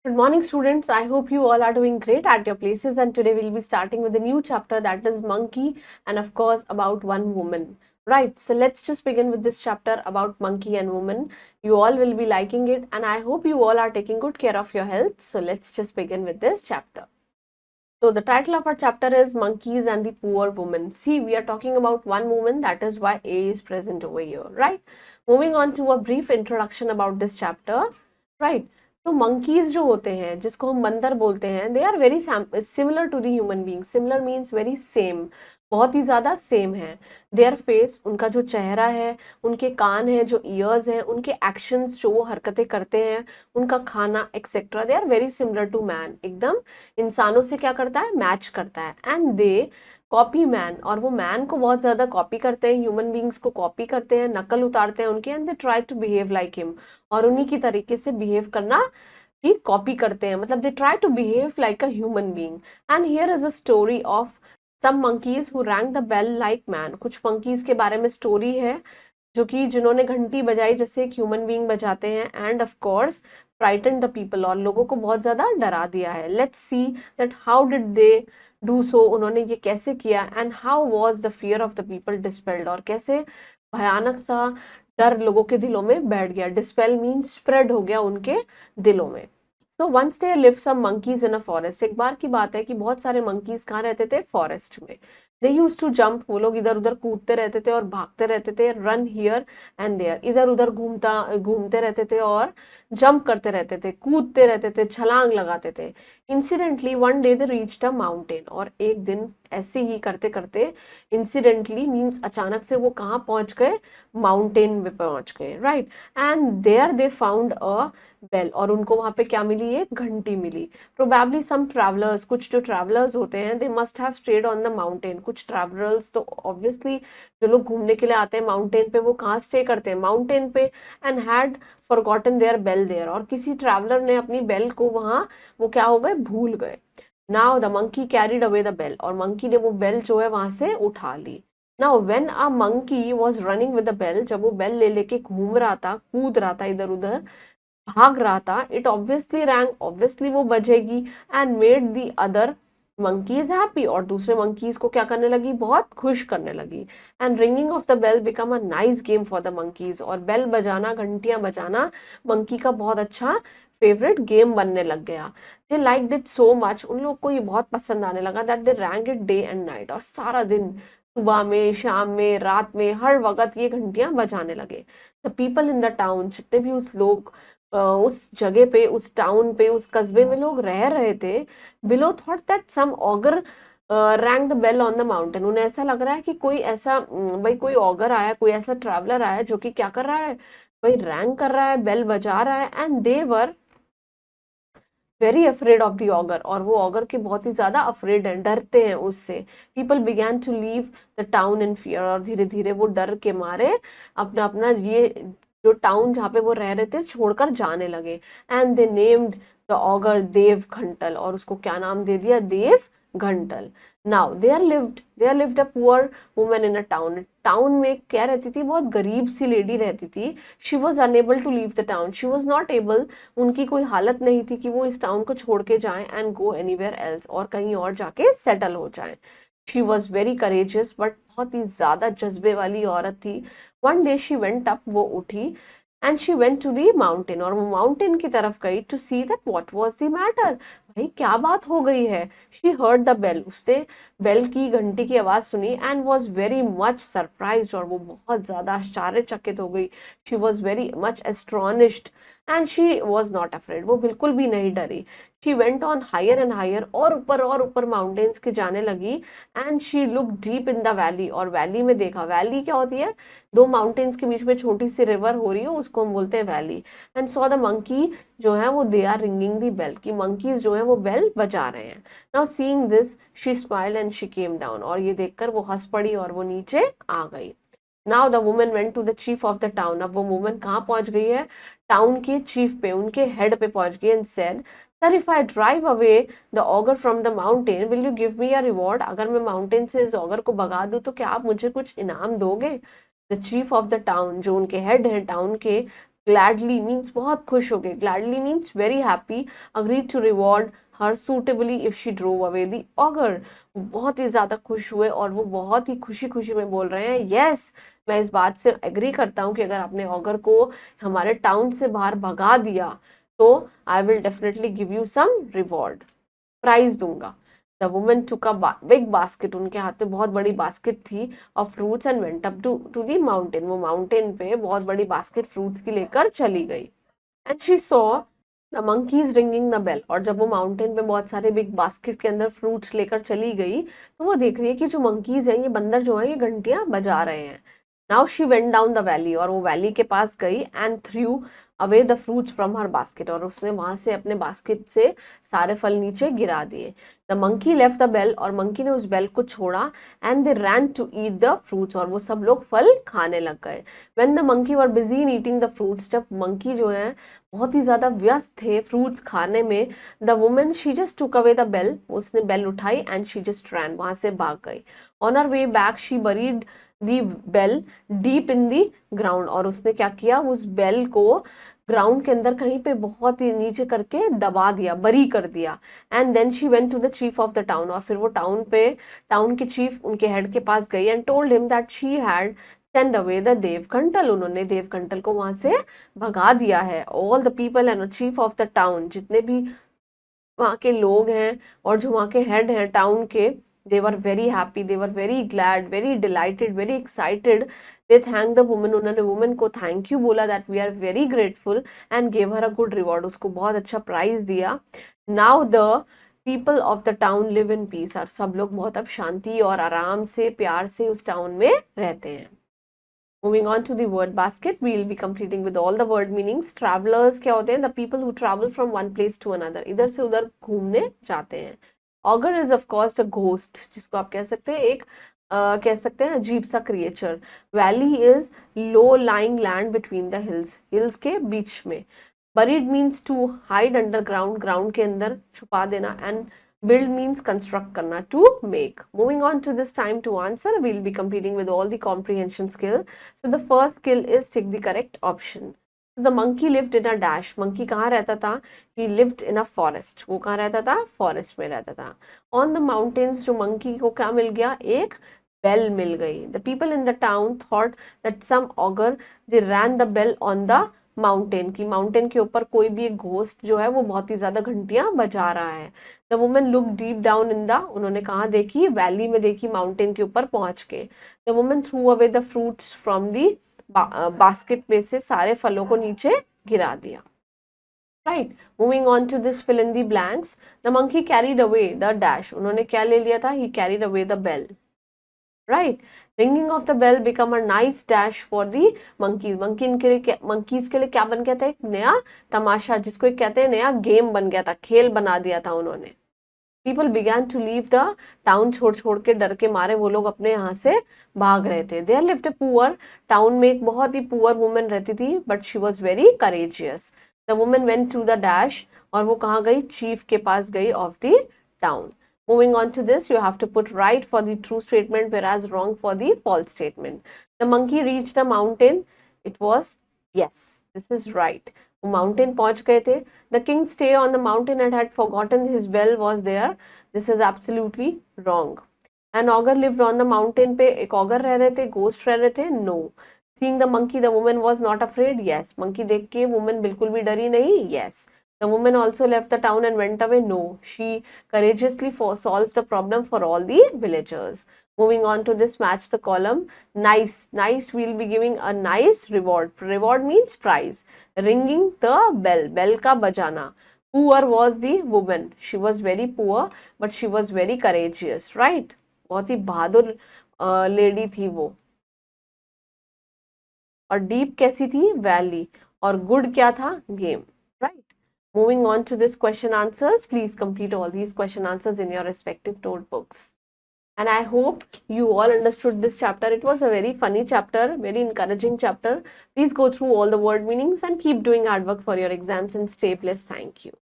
Good morning, students. I hope you all are doing great at your places. And today we'll be starting with a new chapter, that is Monkey, and of course, about one woman. Right. So let's just begin with this chapter about monkey and woman. You all will be liking it, and I hope you all are taking good care of your health. So let's just begin with this chapter. So the title of our chapter is Monkeys and the Poor Woman. See, we are talking about one woman, that is why A is present over here, right? Moving on to a brief introduction about this chapter, right? तो monkeys जो होते हैं, जिसको हम बंदर बोलते हैं, they are very similar to the human beings. Similar means very same. बहुत ही ज़्यादा सेम है. देयर फेस, उनका जो चेहरा है, उनके कान है, जो ईयर्स हैं, उनके एक्शंस जो वो हरकतें करते हैं, उनका खाना etcetera, they are very similar to man. एकदम इंसानों से क्या करता है, मैच करता है. एंड दे कॉपी मैन, और वो मैन को बहुत ज़्यादा कॉपी करते हैं, ह्यूमन बींग्स को कॉपी करते हैं, नकल उतारते हैं उनके. And they try to behave like him, और उन्हीं की तरीके से बिहेव करना ही कॉपी करते हैं. मतलब they try to behave like a human being. And here is a story of some monkeys who rang the bell like man. कुछ मंकीज के बारे में स्टोरी है जो कि जिन्होंने घंटी बजाई जैसे एक ह्यूमन बीइंग बजाते हैं. And of course frighten the people, और लोगों को बहुत ज्यादा डरा दिया है. Let's see that how did they do so, उन्होंने ये कैसे किया. And how was the fear of the people dispelled, और कैसे भयानक सा डर लोगों के दिलों में बैठ गया. डिस्पेल मीन स्प्रेड हो गया उनके दिलों में. तो once there live some monkeys in a forest. एक बार की बात है कि बहुत सारे मंकीज कहाँ रहते थे, फॉरेस्ट में. दे यूज टू जंप, वो लोग इधर उधर कूदते रहते थे और भागते रहते थे. रन हियर एंड देयर, इधर उधर घूमते रहते थे और जंप करते रहते थे, कूदते रहते थे, छलांग लगाते थे. Incidentally one day they reached a mountain, और एक दिन ऐसे ही करते करते, इंसिडेंटली मीन्स अचानक से वो कहाँ पहुंच गए, माउंटेन में पहुंच गए. Right. And there they found a bell, और उनको वहां पे क्या मिली, एक घंटी मिली. प्रोबेबली सम ट्रैवलर्स, कुछ जो ट्रैवलर्स होते हैं, they must have stayed on the mountain. कुछ ट्रैवलर्स तो ऑब्वियसली जो लोग घूमने के लिए आते हैं माउंटेन पे, वो कहाँ स्टे करते हैं, माउंटेन पे. And had forgotten their bell there, और किसी ट्रैवलर ने अपनी बेल को वहां, वो क्या हो गए, भूल गए. Now the monkey carried away the bell, और मंकी ने वो बेल जो है वहां से उठा ली. Now when a monkey was running with the bell, जब वो बेल ले लेके घूम रहा था, कूद रहा था इधर उधर, भाग रहा था, इट ऑब्वियसली रैंग, ऑब्वियसली वो बजेगी. And made the other monkeys happy, और दूसरे मंकीज को क्या करने लगी, बहुत खुश करने लगी. And ringing of the bell become a nice game for the monkeys, और बेल बजाना, घंटियां बजाना मंकी का बहुत अच्छा फेवरेट गेम बनने लग गया. They like it so much, उन लोग को ये बहुत पसंद आने लगा, that they wrong it day and night, और सारा दिन, सुबह में, शाम में, रात में, हर वक्त ये घंटियां बजाने लगे. The people in the town, जितने भी उस लोग उस जगह पे, उस टाउन पे, उस कस्बे में लोग रह रहे थे, below thought that some ogre rang the bell on the mountain. उन्हें ऐसा लग रहा है कि कोई ऐसा भाई कोई ऑगर आया, कोई ऐसा ट्रैवलर आया जो कि क्या कर रहा है, भाई रैंग कर रहा है, बेल बजा रहा है. And they were very afraid of the auger, और वो ऑगर के बहुत ही ज्यादा अफ्रेड है, डरते हैं उससे. People began to leave the town in fear, और धीरे धीरे वो डर के मारे अपना अपना ये जो टाउन जहाँ पे वो रह रहे थे छोड़कर जाने लगे. And they named the ogre Dev Ghantal, और उसको क्या नाम दे दिया, Dev Ghantal. Now there lived a poor woman in a town. Town में क्या रहती थी, बहुत गरीब सी लेडी रहती थी. She was unable to leave the town, she was not able, उनकी कोई हालत नहीं थी कि वो इस टाउन को छोड़ के जाएं एंड गो एनीवेयर एल्स, और कहीं और जाके सेटल हो जाएं. She was very courageous, but बहुत ही ज्यादा जज्बे वाली औरत थी. One day she went up, वो उठी. And she went to the mountain, और वो माउंटेन की तरफ गई to see that what was the matter, भाई क्या बात हो गई है. शी हर्ड द बेल, उसने बेल की, घंटी की आवाज सुनी. And was very much surprise, और वो बहुत ज्यादा आश्चर्यचकित हो गई. She was very much astonished, and she was not afraid, वो बिल्कुल भी नहीं डरी. She went on higher and higher, और ऊपर माउंटेन्स के जाने लगी. And she look deep in the valley, और वैली में देखा, वैली क्या होती है, दो माउंटेन्स के बीच में छोटी सी रिवर हो रही है, उसको हम बोलते हैं valley. And saw the monkey जो है वो, they are ringing the bell, की मंकीज जो है वो बेल बजा रहे हैं. Now seeing this she smiled and she came down, और ये देखकर वो हंस पड़ी और वो नीचे आ गई. Now the woman went to the chief of the town. अब वो वुमन कहाँ पहुंच गई है, टाउन के चीफ पे, उनके हेड पे पहुंच गई. And said, sir if I drive away the auger from the mountain will you give me a reward, अगर मैं माउंटेन से इस ऑगर को भगा दूं तो क्या आप मुझे कुछ इनाम दोगे. The chief of the town, जो उनके हेड है टाउन के, ग्लैडली मीन्स बहुत खुश हो गए, gladly means very happy, agreed to reward her suitably if she drove away the ogre. बहुत ही ज्यादा खुश हुए और वो बहुत ही खुशी खुशी में बोल रहे हैं यस, मैं इस बात से एग्री करता हूँ कि अगर आपने ऑगर को हमारे टाउन से बाहर भगा दिया तो I will definitely give you some reward, prize दूंगा। The woman took a big basket, उनके हाथ में बहुत बड़ी बास्केट थी, of fruits and went up to the mountain, वो माउंटेन पे बहुत बड़ी बास्केट फ्रूट्स की लेकर चली गई। And she saw the monkeys ringing the bell, और जब वो माउंटेन पे बहुत सारे बिग बास्केट के अंदर फ्रूट्स लेकर चली गई तो वो देख रही है कि जो मंकीज हैं, ये बंदर जो है, ये घंटियां बजा रहे हैं। Now she went down the valley, और वो वैली के पास गई and through away the fruits from her basket, और उसने वहां से अपने बास्केट से सारे फल नीचे गिरा दिए। The monkey left the bell, और मंकी ने उस बेल को छोड़ा, and they ran to eat the fruits, और वो सब लोग फल खाने लग गए। When the monkey were busy in eating the fruits, जब मंकी जो है बहुत ही ज्यादा व्यस्त थे फ्रूट्स खाने में, the woman she just took away the bell, उसने बेल उठाई एंड शी जस्ट रैन, वहां से भाग गई। On her way back she buried the bell deep in the ground, और उसने क्या किया, उस बेल को ग्राउंड के अंदर कहीं पे बहुत ही नीचे करके दबा दिया, बरी कर दिया। And then she went to the chief of the town, और फिर वो टाउन के चीफ, उनके हेड के पास गई and told him that she had send away the Devkantal, उन्होंने देवकंटल को वहां से भगा दिया है। All the people and chief of the town, जितने भी वहाँ के लोग हैं और जो वहाँ के हेड हैं टाउन के, they were very happy, they were very glad, very delighted, very excited. they thanked the woman, उन्होंने woman को thank you बोला, that we are very grateful, and gave her a good reward, उसको बहुत अच्छा prize दिया। now the people of the town live in peace, और सब लोग बहुत अब शांति और आराम से प्यार से उस टाउन में रहते हैं। Moving on to the word basket, we will be completing with all the word meanings. Travelers क्या होते हैं? The people who travel from one place to another, इधर से उधर घूमने जाते हैं। Ogre is of course a ghost, जिसको आप कह सकते हैं एक कह सकते हैं अजीब सा creature. Valley is low lying land between the hills, hills के बीच में। Buried means to hide underground, ground के अंदर छुपा देना, and build means construct करना, to make. Moving on to this time to answer, we will be completing with all the comprehension skill. So the first skill is take the correct option. So the monkey lived in a dash. Monkey कहाँ रहता था? He lived in a forest. वो कहाँ रहता था? Forest में रहता था। On the mountains जो monkey को क्या मिल गया? एक bell मिल गई। The people in the town thought that some ogre, they ran the bell on the mountain की, माउंटेन के ऊपर कोई भी एक घोस्ट जो है वो बहुत ही ज्यादा घंटियां बजा रहा है। The woman look deep down in the, उन्होंने कहाँ देखी? वैली में देखी, माउंटेन के ऊपर पहुंच के। The woman threw away the fruits from the basket में से सारे फलों को नीचे गिरा दिया। Right, moving on to this fill in the blanks. The monkey carried away the dash, उन्होंने क्या ले लिया था? He carried away the bell. Right, ringing of the bell become a nice dash for the monkeys, monkeys के लिए क्या बन गया था? एक नया तमाशा, जिसको एक कहते हैं नया गेम बन गया था, खेल बना दिया था उन्होंने। People began to leave the town, छोड़ छोड़ के डर के मारे वो लोग अपने यहाँ से भाग रहे थे। There lived a poor, town में एक बहुत ही पुअर वुमन रहती थी, but she was very courageous. The woman went to the dash, और वो कहाँ गई? चीफ के पास गई of the town. Moving on to this, you have to put right for the true statement, whereas wrong for the false statement. The monkey reached the mountain. It was yes. This is right. वो mountain पहुंच गए थे. The king stayed on the mountain and had forgotten his bell was there. This is absolutely wrong. An ogre lived on the mountain पे एक ogre रह रहे थे, ghost रह रहे थे. No. Seeing the monkey, the woman was not afraid. Yes. Monkey देख के woman बिल्कुल भी डरी नहीं. Yes. The woman also left the town and went away. No, she courageously solved the problem for all the villagers. Moving on to this, match the column. Nice, nice. We'll be giving a nice reward. Reward means prize. Ringing the bell, bell का बजाना. Poor was the woman. She was very poor, but she was very courageous. Right? बहुत ही बहादुर lady थी वो। और deep कैसी थी? Valley. और good क्या था? Game. Right, moving on to this question answers, please complete all these question answers in your respective notebooks. And I hope you all understood this chapter. It was a very funny chapter, very encouraging chapter. Please go through all the word meanings and keep doing hard work for your exams and stay blessed. Thank you.